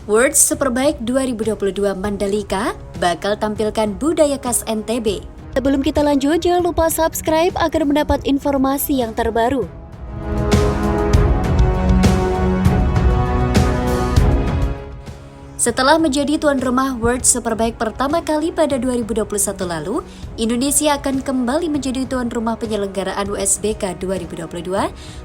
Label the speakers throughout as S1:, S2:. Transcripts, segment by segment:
S1: World Superbike 2022 Mandalika bakal tampilkan budaya khas NTB. Sebelum kita lanjut, jangan lupa subscribe agar mendapat informasi yang terbaru. Setelah menjadi tuan rumah World Superbike pertama kali pada 2021 lalu, Indonesia akan kembali menjadi tuan rumah penyelenggaraan WSBK 2022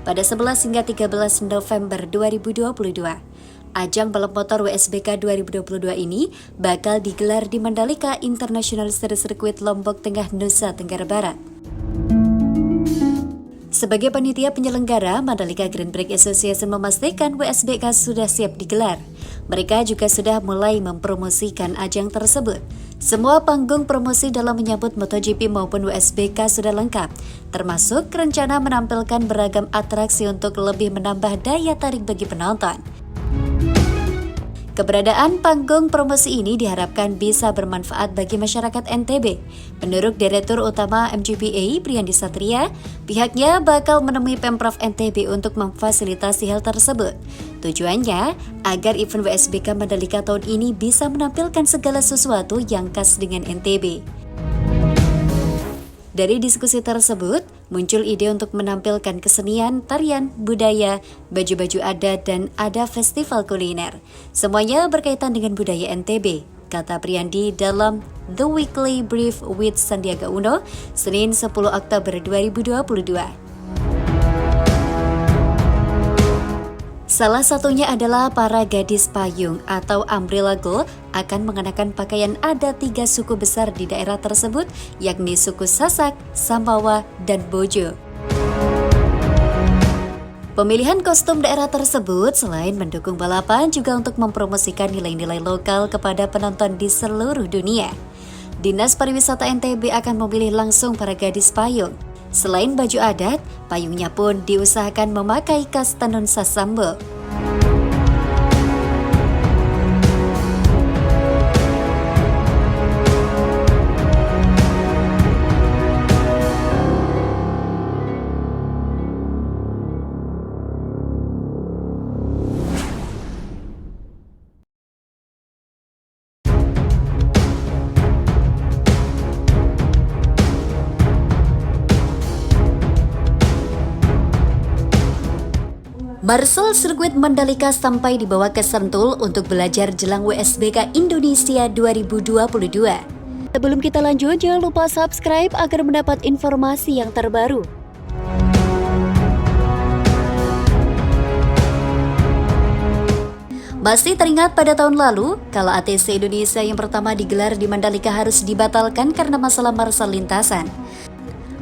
S1: pada 11 hingga 13 November 2022. Ajang balap motor WSBK 2022 ini bakal digelar di Mandalika International Circuit Lombok Tengah, Nusa Tenggara Barat. Sebagai panitia penyelenggara, Mandalika Grand Prix Association memastikan WSBK sudah siap digelar. Mereka juga sudah mulai mempromosikan ajang tersebut. Semua panggung promosi dalam menyambut MotoGP maupun WSBK sudah lengkap, termasuk rencana menampilkan beragam atraksi untuk lebih menambah daya tarik bagi penonton. Keberadaan panggung promosi ini diharapkan bisa bermanfaat bagi masyarakat NTB. Menurut Direktur Utama MGPA, Priyandi Satria, pihaknya bakal menemui Pemprov NTB untuk memfasilitasi hal tersebut. Tujuannya, agar event WSBK Mandalika tahun ini bisa menampilkan segala sesuatu yang khas dengan NTB. Dari diskusi tersebut, muncul ide untuk menampilkan kesenian, tarian, budaya, baju-baju adat, dan ada festival kuliner. Semuanya berkaitan dengan budaya NTB, kata Priyandi dalam The Weekly Brief with Sandiaga Uno, Senin 10 Oktober 2022. Salah satunya adalah para gadis payung atau umbrella girl akan mengenakan pakaian adat 3 suku besar di daerah tersebut, yakni suku Sasak, Samawa, dan Bojo. Pemilihan kostum daerah tersebut selain mendukung balapan juga untuk mempromosikan nilai-nilai lokal kepada penonton di seluruh dunia. Dinas Pariwisata NTB akan memilih langsung para gadis payung. Selain baju adat, payungnya pun diusahakan memakai khas tenun Sasambo. Marcel Sirkuit Mandalika sampai dibawa ke Sentul untuk belajar jelang WSBK Indonesia 2022. Sebelum kita lanjut, jangan lupa subscribe agar mendapat informasi yang terbaru. Masih teringat pada tahun lalu, kala ATC Indonesia yang pertama digelar di Mandalika harus dibatalkan karena masalah marshal lintasan.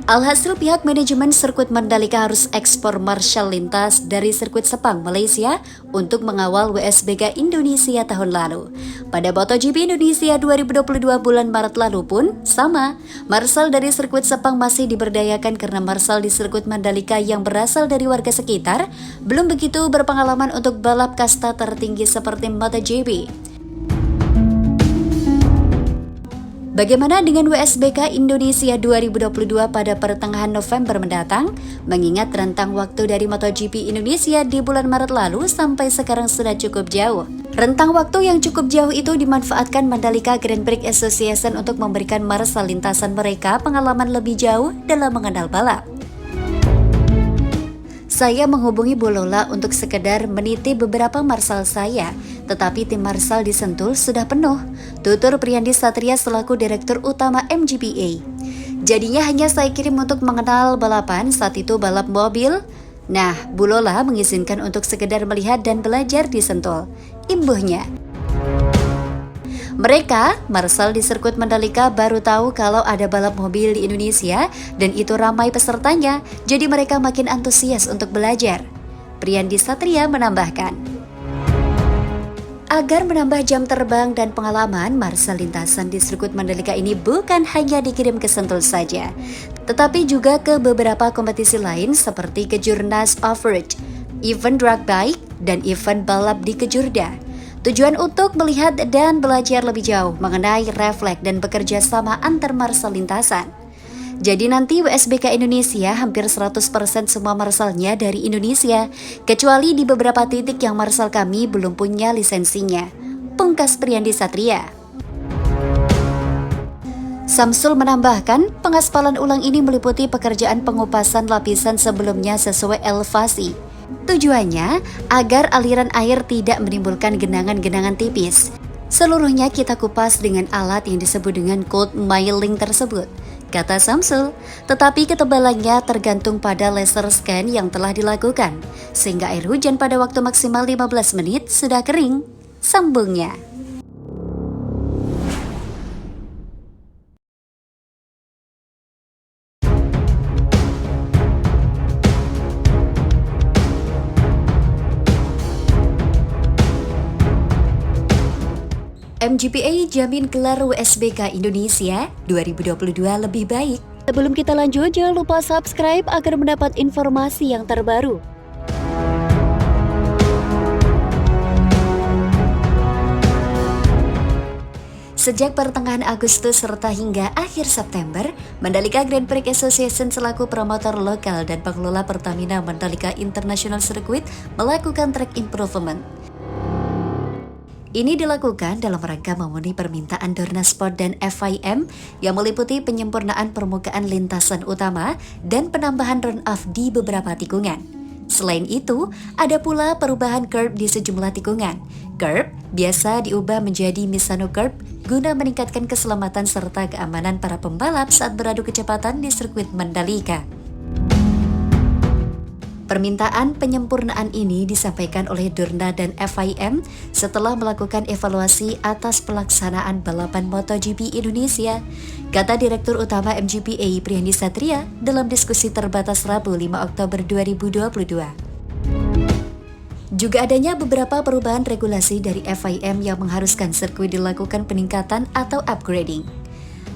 S1: Alhasil pihak manajemen sirkuit Mandalika harus ekspor marshal lintas dari sirkuit Sepang, Malaysia untuk mengawal WSBK Indonesia tahun lalu. Pada MotoGP Indonesia 2022 bulan Maret lalu pun sama, marshal dari sirkuit Sepang masih diberdayakan karena marshal di sirkuit Mandalika yang berasal dari warga sekitar belum begitu berpengalaman untuk balap kasta tertinggi seperti MotoGP. Bagaimana dengan WSBK Indonesia 2022 pada pertengahan November mendatang? Mengingat rentang waktu dari MotoGP Indonesia di bulan Maret lalu sampai sekarang sudah cukup jauh. Rentang waktu yang cukup jauh itu dimanfaatkan Mandalika Grand Prix Association untuk memberikan marshal lintasan mereka pengalaman lebih jauh dalam mengenal balap. Saya menghubungi Bu Lola untuk sekedar meniti beberapa marshal saya, tetapi tim marshal di Sentul sudah penuh, tutur Priyandi Satria selaku Direktur Utama MGPA. Jadinya hanya saya kirim untuk mengenal balapan, saat itu balap mobil. Nah, Bu Lola mengizinkan untuk sekedar melihat dan belajar di Sentul, imbuhnya. Mereka, marshal di sirkuit Mandalika baru tahu kalau ada balap mobil di Indonesia dan itu ramai pesertanya, jadi mereka makin antusias untuk belajar. Priyandi Satria menambahkan, agar menambah jam terbang dan pengalaman, marshal lintasan di sirkuit Mandalika ini bukan hanya dikirim ke Sentul saja, tetapi juga ke beberapa kompetisi lain seperti Kejurnas Off-Road, event drag bike, dan event balap di Kejurda. Tujuan untuk melihat dan belajar lebih jauh mengenai refleks dan bekerja sama antar marshal lintasan. Jadi nanti WSBK Indonesia hampir 100% semua marshalnya dari Indonesia, kecuali di beberapa titik yang marshal kami belum punya lisensinya. pungkas Priandi Satria. Samsul menambahkan, pengaspalan ulang ini meliputi pekerjaan pengupasan lapisan sebelumnya sesuai elevasi. Tujuannya agar aliran air tidak menimbulkan genangan-genangan tipis. Seluruhnya kita kupas dengan alat yang disebut dengan cold milling tersebut, kata Samsul. Tetapi ketebalannya tergantung pada laser scan yang telah dilakukan, sehingga air hujan pada waktu maksimal 15 menit sudah kering, sambungnya. MGPA jamin gelar WSBK Indonesia 2022 lebih baik. Sebelum kita lanjut, jangan lupa subscribe agar mendapat informasi yang terbaru. Sejak pertengahan Agustus serta hingga akhir September, Mandalika Grand Prix Association selaku promotor lokal dan pengelola Pertamina Mandalika International Circuit melakukan track improvement. Ini dilakukan dalam rangka memenuhi permintaan Dorna Sport dan FIM yang meliputi penyempurnaan permukaan lintasan utama dan penambahan run-off di beberapa tikungan. Selain itu, ada pula perubahan curb di sejumlah tikungan. Curb biasa diubah menjadi Misano Curb guna meningkatkan keselamatan serta keamanan para pembalap saat beradu kecepatan di sirkuit Mandalika. Permintaan penyempurnaan ini disampaikan oleh Dorna dan FIM setelah melakukan evaluasi atas pelaksanaan balapan MotoGP Indonesia, kata Direktur Utama MGPA Priandi Satria dalam diskusi terbatas Rabu 5 Oktober 2022. Juga adanya beberapa perubahan regulasi dari FIM yang mengharuskan sirkuit dilakukan peningkatan atau upgrading.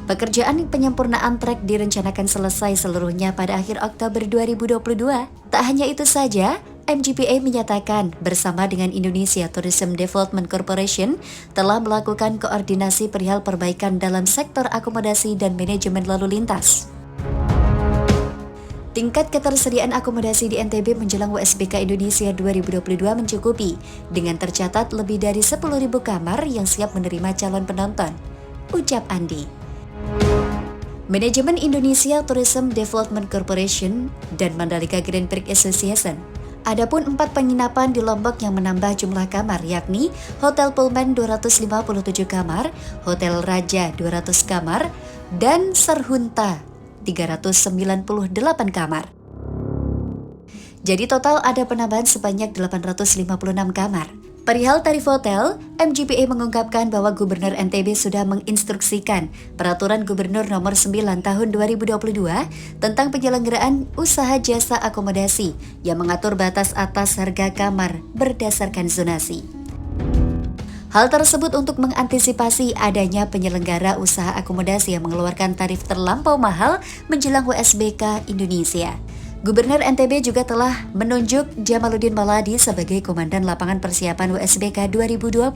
S1: Pekerjaan penyempurnaan trek direncanakan selesai seluruhnya pada akhir Oktober 2022. Tak hanya itu saja, MGPA menyatakan bersama dengan Indonesia Tourism Development Corporation telah melakukan koordinasi perihal perbaikan dalam sektor akomodasi dan manajemen lalu lintas. Tingkat ketersediaan akomodasi di NTB menjelang WSBK Indonesia 2022 mencukupi, dengan tercatat lebih dari 10.000 kamar yang siap menerima calon penonton, ucap Andi. Manajemen Indonesia Tourism Development Corporation dan Mandalika Grand Prix Association. Adapun 4 penginapan di Lombok yang menambah jumlah kamar, yakni Hotel Pullman 257 kamar, Hotel Raja 200 kamar, dan Serhunta 398 kamar. Jadi total ada penambahan sebanyak 856 kamar. Perihal tarif hotel, MGPA mengungkapkan bahwa Gubernur NTB sudah menginstruksikan Peraturan Gubernur Nomor 9 Tahun 2022 tentang penyelenggaraan usaha jasa akomodasi yang mengatur batas atas harga kamar berdasarkan zonasi. Hal tersebut untuk mengantisipasi adanya penyelenggara usaha akomodasi yang mengeluarkan tarif terlampau mahal menjelang WSBK Indonesia. Gubernur NTB juga telah menunjuk Jamaluddin Maladi sebagai Komandan Lapangan Persiapan WSBK 2022.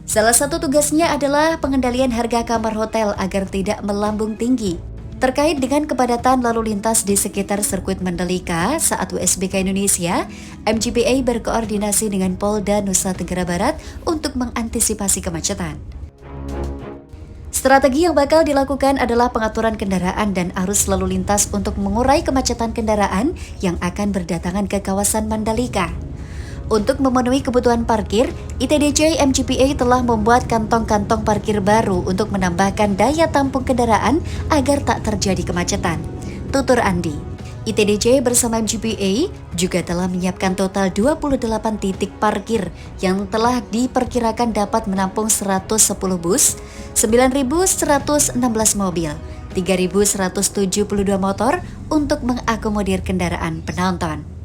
S1: Salah satu tugasnya adalah pengendalian harga kamar hotel agar tidak melambung tinggi. Terkait dengan kepadatan lalu lintas di sekitar sirkuit Mandalika saat WSBK Indonesia, MGPA berkoordinasi dengan Polda Nusa Tenggara Barat untuk mengantisipasi kemacetan. Strategi yang bakal dilakukan adalah pengaturan kendaraan dan arus lalu lintas untuk mengurai kemacetan kendaraan yang akan berdatangan ke kawasan Mandalika. Untuk memenuhi kebutuhan parkir, ITDC MGPA telah membuat kantong-kantong parkir baru untuk menambahkan daya tampung kendaraan agar tak terjadi kemacetan, tutur Andi. ITDC bersama MGPA juga telah menyiapkan total 28 titik parkir yang telah diperkirakan dapat menampung 110 bus, 9.116 mobil, 3.172 motor untuk mengakomodir kendaraan penonton.